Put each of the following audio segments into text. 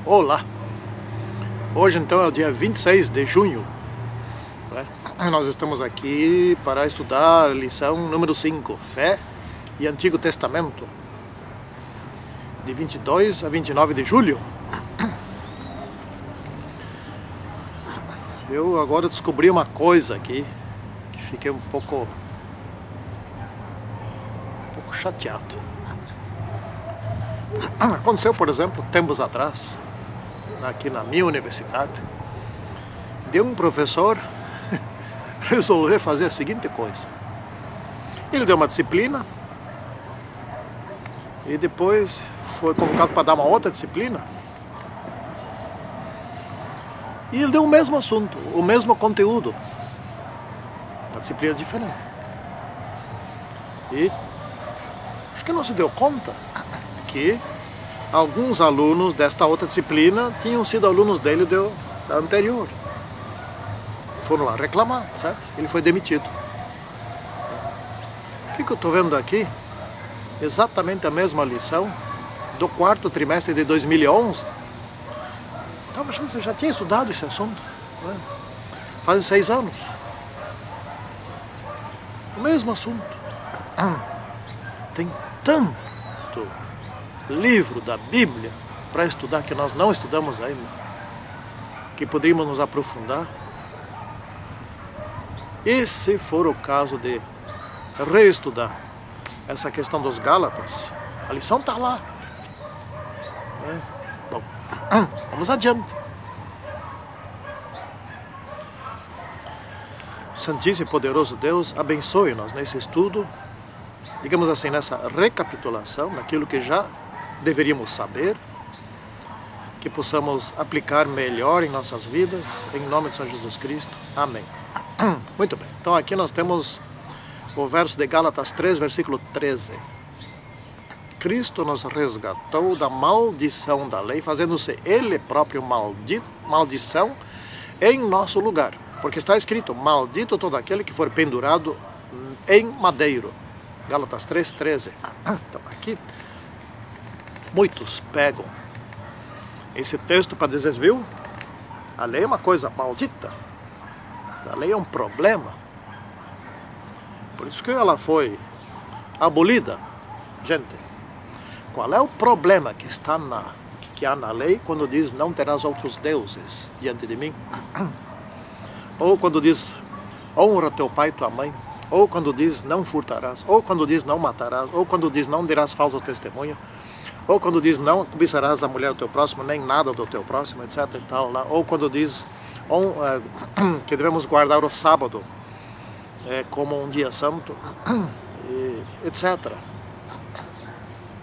Olá! Hoje então é o dia 26 de junho, né? Nós estamos aqui para estudar a lição número 5, Fé e Antigo Testamento, de 22 a 29 de julho. Eu agora descobri uma coisa aqui, que fiquei um pouco chateado. Aconteceu, por exemplo, tempos atrás, aqui na minha universidade, de um professor resolver fazer a seguinte coisa. Ele deu uma disciplina e depois foi convocado para dar uma outra disciplina. E ele deu o mesmo assunto, o mesmo conteúdo, uma disciplina diferente. E acho que não se deu conta que alguns alunos desta outra disciplina tinham sido alunos dele da anterior. Foram lá reclamar, certo? Ele foi demitido. O que eu estou vendo aqui? Exatamente a mesma lição do quarto trimestre de 2011. Estava achando que você já tinha estudado esse assunto, né? Fazem 6 anos. O mesmo assunto. Tem tanto livro da Bíblia para estudar que nós não estudamos ainda, que poderíamos nos aprofundar. E se for o caso de reestudar essa questão dos Gálatas, a lição está lá. Bom, vamos adiante. Santíssimo e poderoso Deus, abençoe-nos nesse estudo, digamos assim, nessa recapitulação daquilo que já deveríamos saber, que possamos aplicar melhor em nossas vidas, em nome de São Jesus Cristo. Amém. Muito bem, então aqui nós temos o verso de Gálatas 3, versículo 13. Cristo nos resgatou da maldição da lei, fazendo-se Ele próprio maldição em nosso lugar. Porque está escrito, maldito todo aquele que for pendurado em madeiro. Gálatas 3, 13. Então aqui muitos pegam esse texto para dizer, viu? A lei é uma coisa maldita. A lei é um problema. Por isso que ela foi abolida. Gente, qual é o problema que há na lei quando diz não terás outros deuses diante de mim? Ou quando diz honra teu pai e tua mãe? Ou quando diz não furtarás? Ou quando diz não matarás? Ou quando diz não dirás falso testemunho? Ou quando diz não cobiçarás a mulher do teu próximo, nem nada do teu próximo, etc. e tal, lá. Ou quando diz que devemos guardar o sábado como um dia santo, etc.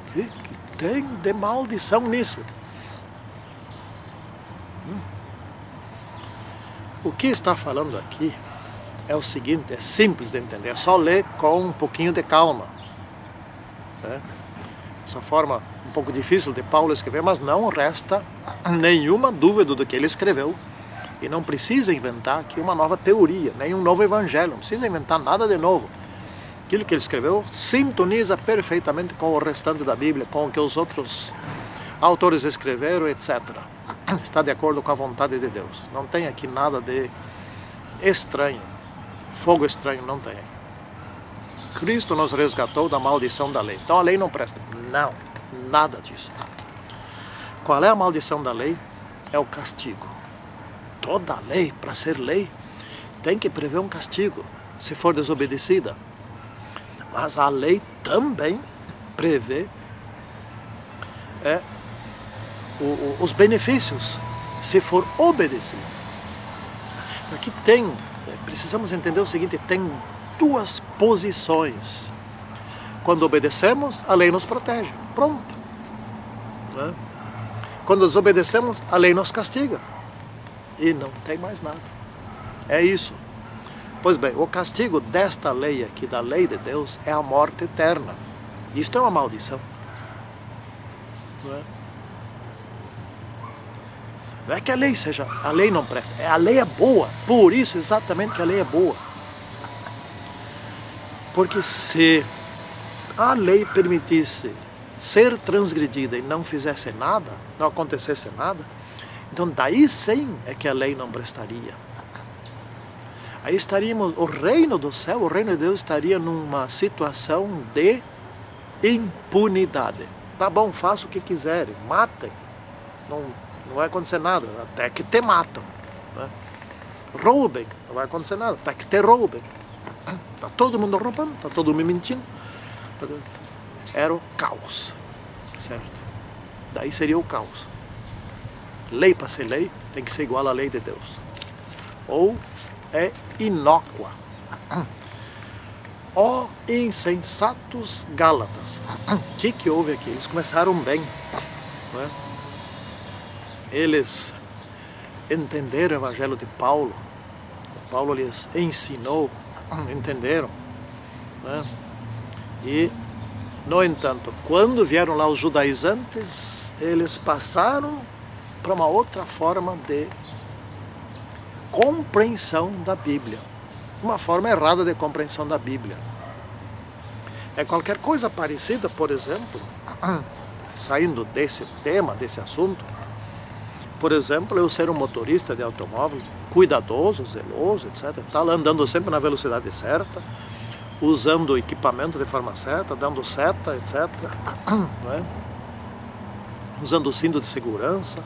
O que tem de maldição nisso? O que está falando aqui é o seguinte, é simples de entender, é só ler com um pouquinho de calma. Essa forma um pouco difícil de Paulo escrever, mas não resta nenhuma dúvida do que ele escreveu. E não precisa inventar aqui uma nova teoria, nem um novo evangelho, não precisa inventar nada de novo. Aquilo que ele escreveu sintoniza perfeitamente com o restante da Bíblia, com o que os outros autores escreveram, etc. Está de acordo com a vontade de Deus. Não tem aqui nada de estranho, fogo estranho, não tem. Cristo nos resgatou da maldição da lei. Então a lei não presta. Não, nada disso. Qual é a maldição da lei? É o castigo. Toda lei, para ser lei, tem que prever um castigo, se for desobedecida. Mas a lei também prevê os benefícios, se for obedecida. Aqui precisamos entender o seguinte, tem duas posições. Quando obedecemos, a lei nos protege. Pronto. Quando desobedecemos, a lei nos castiga. E não tem mais nada. É isso. Pois bem, o castigo desta lei aqui, da lei de Deus, é a morte eterna. Isto é uma maldição. Não é que a lei não presta. A lei é boa. Por isso exatamente que a lei é boa. Porque se a lei permitisse ser transgredida e não fizesse nada, não acontecesse nada, então daí sim é que a lei não prestaria. Aí estaríamos, o reino do céu, o reino de Deus estaria numa situação de impunidade. Tá bom, faça o que quiserem, matem, não vai acontecer nada, até que te matam, né? Roubem, não vai acontecer nada, até que te roubem. Está todo mundo roubando, está todo mundo mentindo. Era o caos, certo? Daí seria o caos. Lei para ser lei tem que ser igual à lei de Deus. Ou é inócua. Ó insensatos Gálatas. O que houve aqui? Eles começaram bem, né? Eles entenderam o evangelho de Paulo. Paulo lhes ensinou, entenderam, né? E, no entanto, quando vieram lá os judaizantes, eles passaram para uma outra forma de compreensão da Bíblia. Uma forma errada de compreensão da Bíblia. É qualquer coisa parecida, por exemplo, saindo desse tema, desse assunto, por exemplo, eu ser um motorista de automóvel, cuidadoso, zeloso, etc. Tal, andando sempre na velocidade certa, usando o equipamento de forma certa, dando seta, etc. Não é? Usando o cinto de segurança,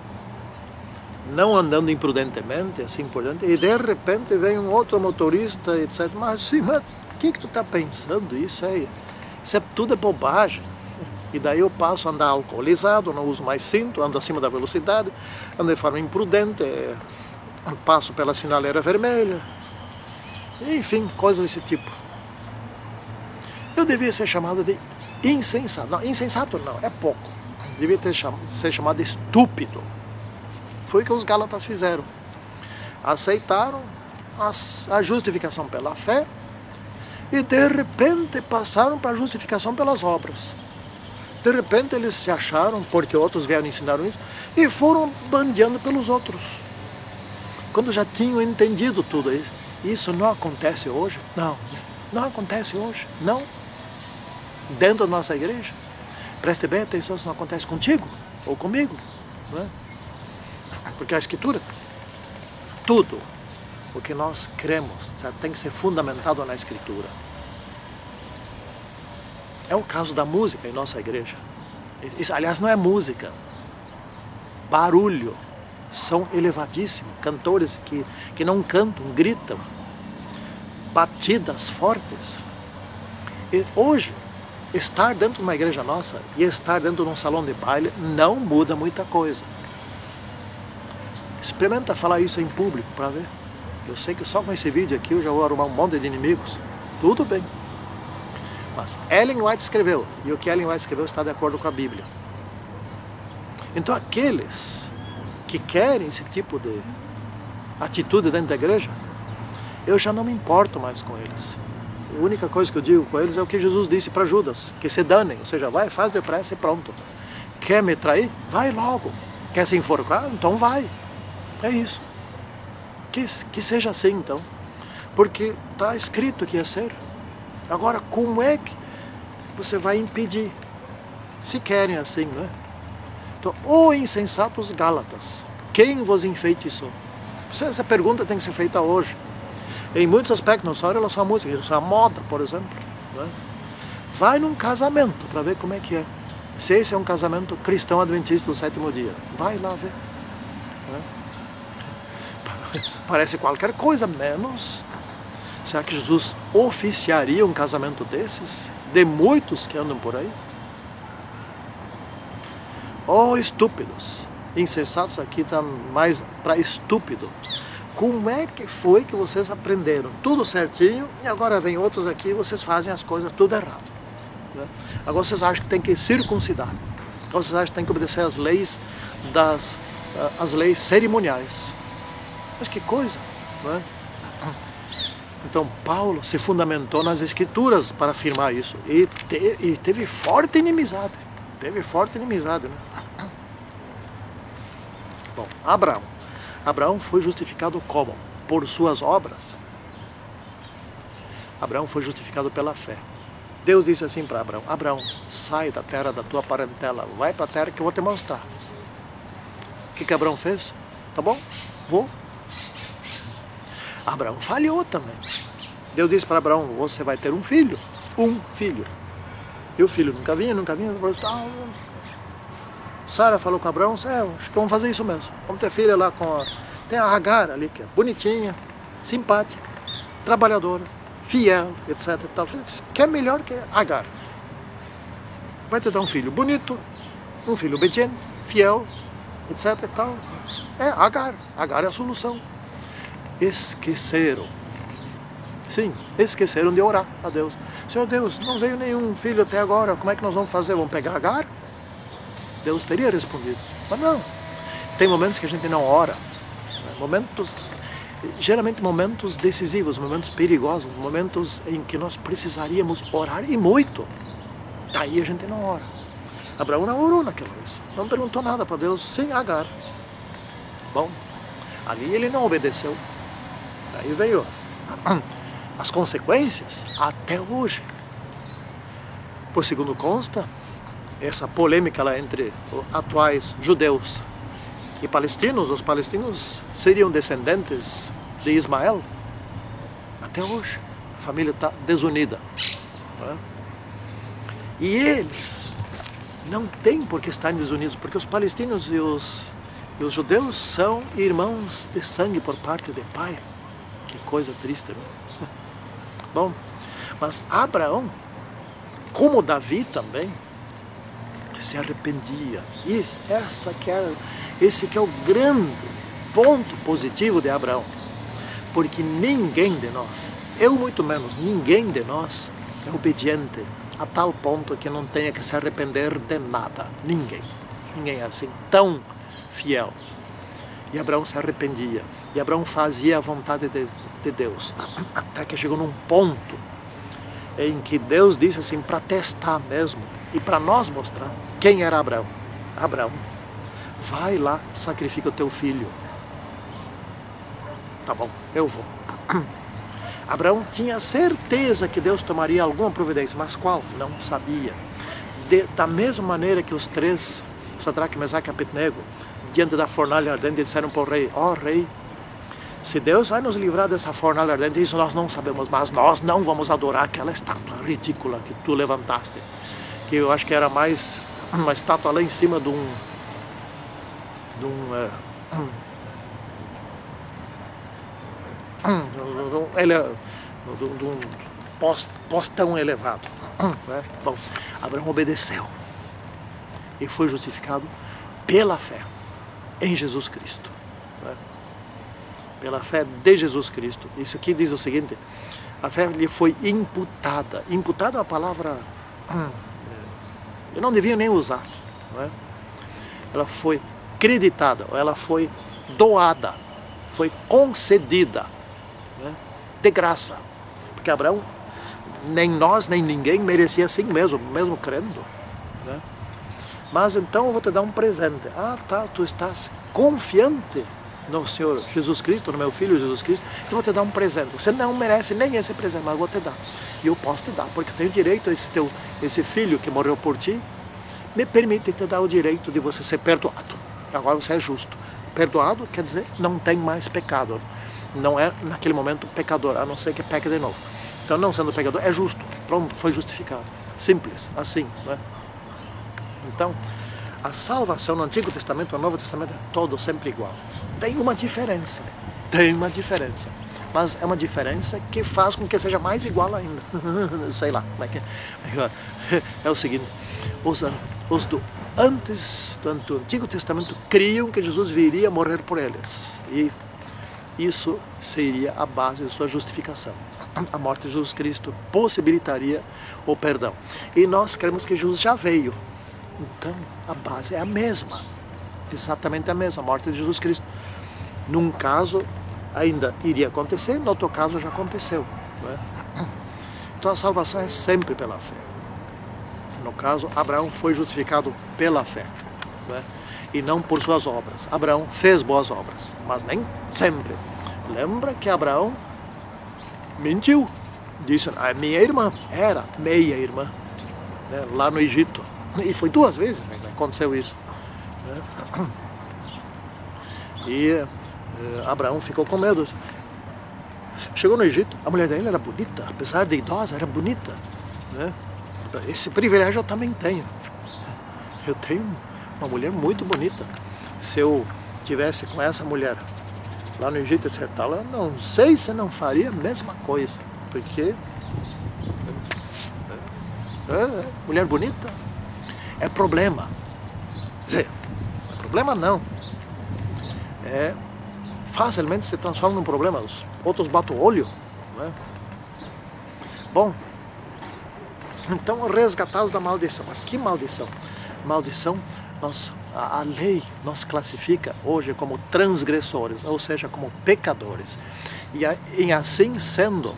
não andando imprudentemente, assim por diante, e de repente vem um outro motorista, etc. Mas sim, mas o que tu está pensando? Isso tudo é bobagem. E daí eu passo a andar alcoolizado, não uso mais cinto, ando acima da velocidade, ando de forma imprudente, passo pela sinaleira vermelha, enfim, coisas desse tipo. Eu devia ser chamado de insensato. Não, insensato não, é pouco. Devia ser chamado de estúpido. Foi o que os Gálatas fizeram. Aceitaram a justificação pela fé e de repente passaram para a justificação pelas obras. De repente eles se acharam, porque outros vieram e ensinaram isso, e foram bandeando pelos outros. Quando já tinham entendido tudo isso. Isso não acontece hoje? Não acontece hoje, não. Dentro da nossa igreja. Preste bem atenção se não acontece contigo ou comigo, não é? Porque a Escritura, tudo o que nós cremos, sabe, tem que ser fundamentado na Escritura. É o caso da música em nossa igreja. Isso, aliás, não é música. Barulho. São elevadíssimos. Cantores que não cantam, gritam. Batidas fortes. E hoje, estar dentro de uma igreja nossa e estar dentro de um salão de baile não muda muita coisa. Experimenta falar isso em público para ver. Eu sei que só com esse vídeo aqui eu já vou arrumar um monte de inimigos. Tudo bem. Mas Ellen White escreveu, e o que Ellen White escreveu está de acordo com a Bíblia. Então aqueles que querem esse tipo de atitude dentro da igreja, eu já não me importo mais com eles. A única coisa que eu digo com eles é o que Jesus disse para Judas, que se danem, ou seja, vai, faz depressa e pronto. Quer me trair? Vai logo. Quer se enforcar? Então vai. É isso. Que seja assim então, porque está escrito que ia ser. Agora, como é que você vai impedir? Se querem assim, não é? Então, ô insensatos Gálatas, quem vos enfeitiçou? Essa pergunta tem que ser feita hoje. Em muitos aspectos, não só em relação à música, em relação à moda, por exemplo. Não é? Vai num casamento para ver como é que é. Se esse é um casamento cristão adventista do sétimo dia, vai lá ver. Não é? Parece qualquer coisa, menos... Será que Jesus oficiaria um casamento desses? De muitos que andam por aí? Oh, estúpidos! Insensatos aqui está mais para estúpido. Como é que foi que vocês aprenderam tudo certinho e agora vem outros aqui e vocês fazem as coisas tudo errado? Né? Agora vocês acham que tem que circuncidar. Agora vocês acham que tem que obedecer às leis, as leis cerimoniais. Mas que coisa, não é? Então Paulo se fundamentou nas Escrituras para afirmar isso. E teve forte inimizade. Teve forte inimizade, né? Bom, Abraão foi justificado como? Por suas obras. Abraão foi justificado pela fé. Deus disse assim para Abraão: Abraão, sai da terra da tua parentela, vai para a terra que eu vou te mostrar. O que Abraão fez? Tá bom, vou. Abraão falhou também. Deus disse para Abraão: você vai ter um filho. E o filho nunca vinha. Sara falou com Abraão: acho que vamos fazer isso mesmo. Vamos ter filha lá com tem a Agar ali, que é bonitinha, simpática, trabalhadora, fiel, etc. Tal. Que é melhor que Agar. Vai te dar um filho bonito, um filho obediente, fiel, etc. Tal. É Agar. Agar é a solução. Esqueceram. Sim, esqueceram de orar a Deus. Senhor Deus, não veio nenhum filho até agora, como é que nós vamos fazer? Vamos pegar Agar? Deus teria respondido. Mas não. Tem momentos que a gente não ora. Geralmente momentos decisivos, momentos perigosos, momentos em que nós precisaríamos orar e muito. Daí a gente não ora. Abraão não orou naquela vez. Não perguntou nada para Deus, sem Agar. Bom, ali ele não obedeceu. Daí veio as consequências até hoje. Por segundo consta, essa polêmica lá entre os atuais judeus e palestinos, os palestinos seriam descendentes de Ismael. Até hoje, a família está desunida. Não é? E eles não têm por que estarem desunidos, porque os palestinos e os judeus são irmãos de sangue por parte de pai. Que coisa triste, não é? Bom, mas Abraão, como Davi também, se arrependia. Esse que é o grande ponto positivo de Abraão. Porque ninguém de nós, eu muito menos, ninguém de nós é obediente a tal ponto que não tenha que se arrepender de nada. Ninguém. Ninguém é assim, tão fiel. E Abraão se arrependia. E Abraão fazia a vontade de Deus. Até que chegou num ponto em que Deus disse assim, para testar mesmo, e para nós mostrar quem era Abraão. Abraão, vai lá, sacrifica o teu filho. Tá bom, eu vou. Abraão tinha certeza que Deus tomaria alguma providência, mas qual? Não sabia. Da mesma maneira que os três, Sadraque, Mesaque e Abednego, diante da fornalha ardente, disseram para o rei: ó rei, se Deus vai nos livrar dessa fornalha ardente, isso nós não sabemos, mas nós não vamos adorar aquela estátua ridícula que tu levantaste. Que eu acho que era mais uma estátua lá em cima de um postão elevado. Né? Bom, Abraão obedeceu e foi justificado pela fé em Jesus Cristo. Né? Pela fé de Jesus Cristo. Isso aqui diz o seguinte: a fé lhe foi imputada. Imputada é uma palavra eu não devia nem usar. Não é? Ela foi creditada, ela foi doada, foi concedida, né? De graça. Porque Abraão, nem nós, nem ninguém merecia assim mesmo crendo. Né? Mas então eu vou te dar um presente. Ah, tá, tu estás confiante no Senhor Jesus Cristo, no meu Filho Jesus Cristo, então eu vou te dar um presente. Você não merece nem esse presente, mas eu vou te dar. E eu posso te dar, porque eu tenho direito a esse filho que morreu por ti, me permite te dar o direito de você ser perdoado. Agora você é justo. Perdoado quer dizer não tem mais pecado. Não é naquele momento pecador, a não ser que peque de novo. Então, não sendo pecador, é justo. Pronto, foi justificado. Simples, assim, né? Então, a salvação no Antigo Testamento e no Novo Testamento é todo sempre igual. Tem uma diferença. Mas é uma diferença que faz com que seja mais igual ainda. Sei lá como é que é. É o seguinte, os do Antigo Testamento criam que Jesus viria morrer por eles. E isso seria a base de sua justificação. A morte de Jesus Cristo possibilitaria o perdão. E nós cremos que Jesus já veio. Então, a base é a mesma. Exatamente a mesma, a morte de Jesus Cristo. Num caso, ainda iria acontecer, no outro caso, já aconteceu. Né? Então, a salvação é sempre pela fé. No caso, Abraão foi justificado pela fé. Né? E não por suas obras. Abraão fez boas obras, mas nem sempre. Lembra que Abraão mentiu. disse, a minha irmã era meia-irmã, né, lá no Egito. E foi 2 vezes, né, que aconteceu isso. Né? E Abraão ficou com medo. Chegou no Egito, a mulher dele era bonita, apesar de idosa, era bonita. Né? Esse privilégio eu também tenho. Eu tenho uma mulher muito bonita. Se eu tivesse com essa mulher lá no Egito, etc., eu não sei se não faria a mesma coisa. Porque mulher bonita é problema. Quer dizer, não é problema não. Facilmente se transforma num problema. Os outros batem o olho. Né? Bom, então resgatados da maldição. Mas que maldição? Maldição, a lei nos classifica hoje como transgressores, ou seja, como pecadores. E em assim sendo,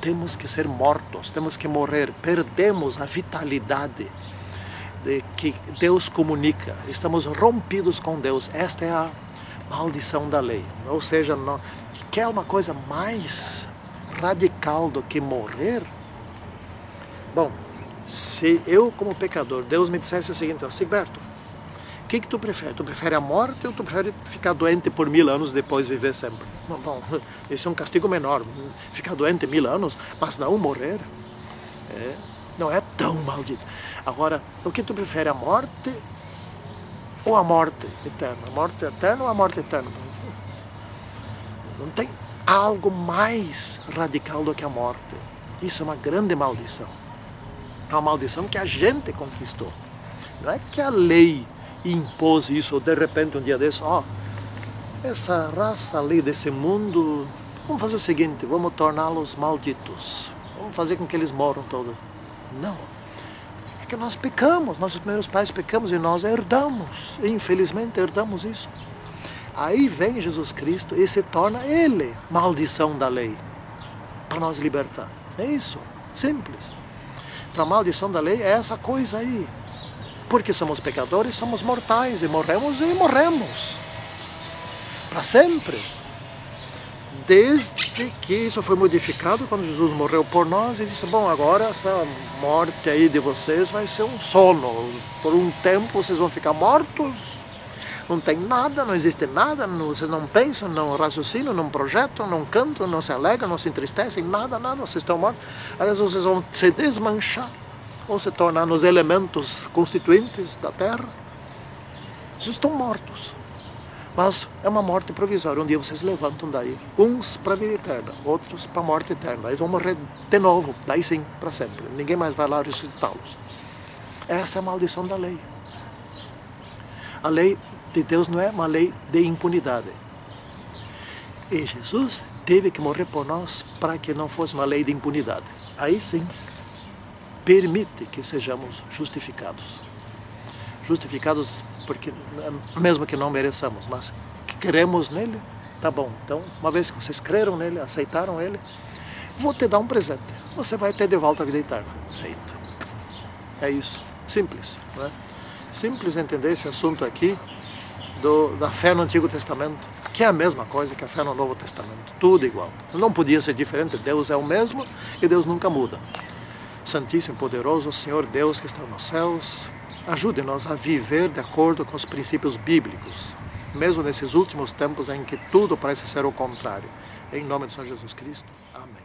temos que ser mortos, temos que morrer, perdemos a vitalidade que Deus comunica, estamos rompidos com Deus. Esta é a maldição da lei. Ou seja, quer uma coisa mais radical do que morrer? Bom, se eu como pecador, Deus me dissesse o seguinte, Sigberto, o que tu prefere? Tu prefere a morte ou tu prefere ficar doente por 1000 anos e depois viver sempre? Bom, esse é um castigo menor, ficar doente 1000 anos, mas não morrer, não é tão maldito. Agora, o que tu prefere, a morte ou a morte eterna? A morte eterna ou a morte eterna? Não tem algo mais radical do que a morte. Isso é uma grande maldição. É uma maldição que a gente conquistou. Não é que a lei impôs isso, ou de repente um dia desse, essa raça ali desse mundo, vamos fazer o seguinte, vamos torná-los malditos. Vamos fazer com que eles morram todos. Não. É que nós pecamos, nossos primeiros pais pecamos e nós herdamos. Infelizmente herdamos isso. Aí vem Jesus Cristo e se torna Ele maldição da lei, para nos libertar. É isso, simples. Então a maldição da lei é essa coisa aí. Porque somos pecadores, somos mortais e morremos. Para sempre. Desde que isso foi modificado quando Jesus morreu por nós e disse, bom, agora essa morte aí de vocês vai ser um sono. Por um tempo vocês vão ficar mortos, não tem nada, não existe nada, vocês não pensam, não raciocinam, não projetam, não cantam, não se alegram, não se entristecem, nada, vocês estão mortos. Aliás, vocês vão se desmanchar, vão se tornar nos elementos constituintes da terra. Vocês estão mortos. Mas é uma morte provisória. Um dia vocês levantam daí, uns para a vida eterna, outros para a morte eterna. Eles vão morrer de novo, daí sim, para sempre. Ninguém mais vai lá ressuscitá-los. Essa é a maldição da lei. A lei de Deus não é uma lei de impunidade. E Jesus teve que morrer por nós para que não fosse uma lei de impunidade. Aí sim, permite que sejamos justificados. Justificados porque, mesmo que não mereçamos, mas que cremos nele, tá bom. Então, uma vez que vocês creram nele, aceitaram ele, vou te dar um presente. Você vai ter de volta a vida eterna. Feito. É isso. Simples. Não é? Simples entender esse assunto aqui da fé no Antigo Testamento, que é a mesma coisa que a fé no Novo Testamento. Tudo igual. Não podia ser diferente. Deus é o mesmo e Deus nunca muda. Santíssimo e poderoso Senhor Deus que está nos céus, ajude-nos a viver de acordo com os princípios bíblicos, mesmo nesses últimos tempos em que tudo parece ser o contrário. Em nome do Senhor Jesus Cristo. Amém.